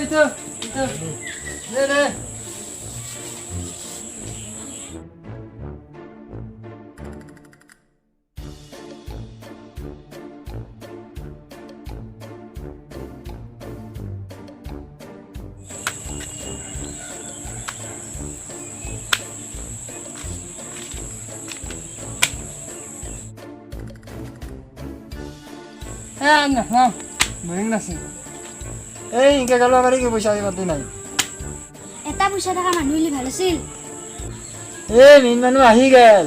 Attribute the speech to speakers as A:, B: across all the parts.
A: itu. Deh. Nah, mending nasi. Inke kalau kali ke pulsa mati nai.
B: এটা পইচা থকা মানুহ হলে ভাল আছিল
A: Min manu ahi gel.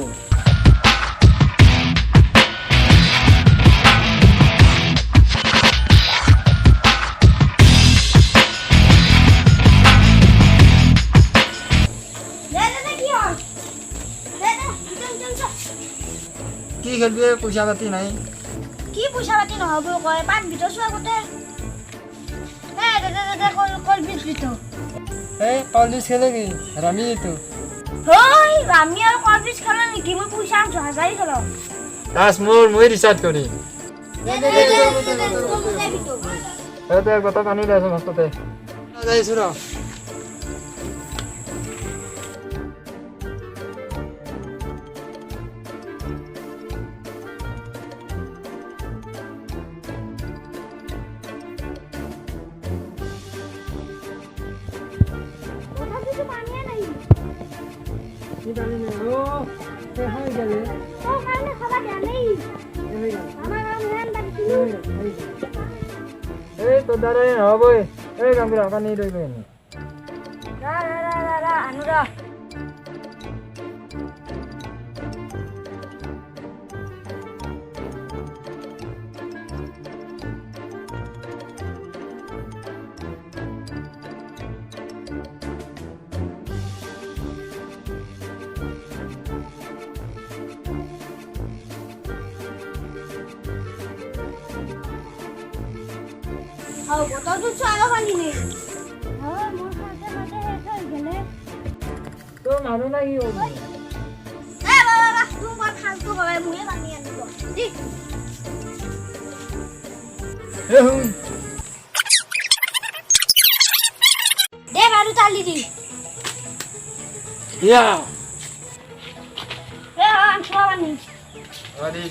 A: Ki khelbe pulsa mati nai.
B: কি পইচা পাতি নহব কয় পান ভিতৰ চোৱা গোটে দাদা কল বিচ বিতো
A: Paulis khelebi. Rami itu.
B: হই আমি আৰু কল বিচ খালে নেকি মই পইচা আনছো হাজাৰি খালো
A: Das moi research kori. Itu ek bata pani le samastete. Jai sura. Ni pani ne. Oh, hai gale.
B: ও কানে খাবা দিয়া নেই আমার নাম হেন বাকি
A: তো দাঁড়াই হবই গাম্ভীর কানি রইবে
B: রা আনুরা আও বতল তো চালো খালি নেই হ্যাঁ মোর খাতে খাতে শেষ হয়ে গেলে
A: তো মানুহ নাই কি হবো
B: বাবা তুমি বড় ফালতু বাবা মুয়ে বানি আনব জি
A: হুন
B: দে বারু তালি দি
A: ইয়া
B: আম খাওয়া বানি
A: আরে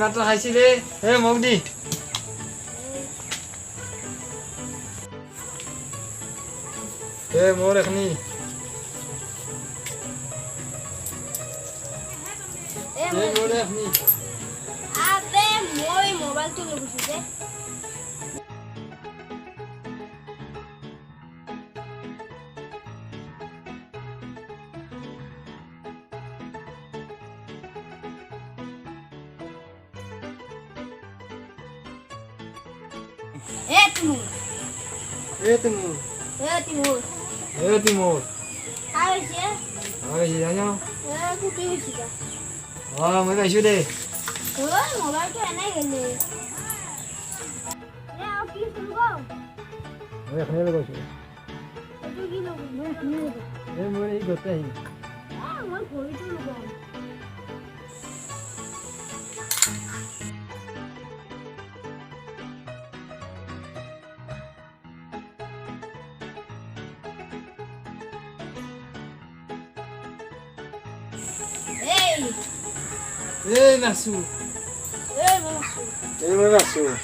A: মাত্র খাইছিলে মোক দি মোৰ এখনি মোৰ এখনি
B: আবে মই মোবাইলটো লৈ গৈছো দে
A: Timur.
B: Ai sih?
A: Ai aja.
B: Putih sih kan.
A: Mới về chưa đi.
B: Mobile tuh enak gini. Ya, oke tunggu.
A: Khne lo sih.
B: Itu gini,
A: Mới ikut teh.
B: mau koi tuh lo.
A: Masuk.
B: Masuk.
A: Mau masuk.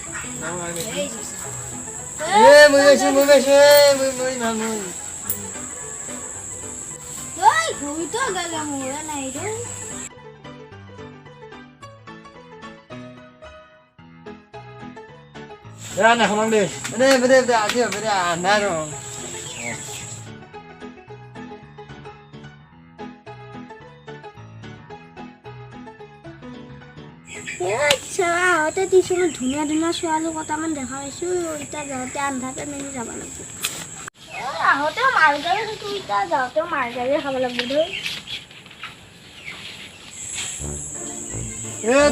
A: Mau masuk.
B: Oi, koi tuh agak murah nah itu.
A: Ya, nak kemana deh? Bener, aja, bener, dong.
B: আহতে টিউশ্যনত ধুনীয়া ধুনীয়া ছোৱালী কটামান দেখা পাইছো এতিয়া যাওঁতে আন্ধাৰতে মেলি যাব লাগিব আহোঁতেও মাৰগাড়ী সেইটো এতিয়া যাওঁতেও মাৰগাড়ী খাব লাগিব ধৰি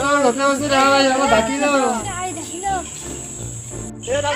A: তোৰ ঘটনা বস্তু দেখা পাইছে, ডাকি ল।
B: দেখিলো
A: দাদা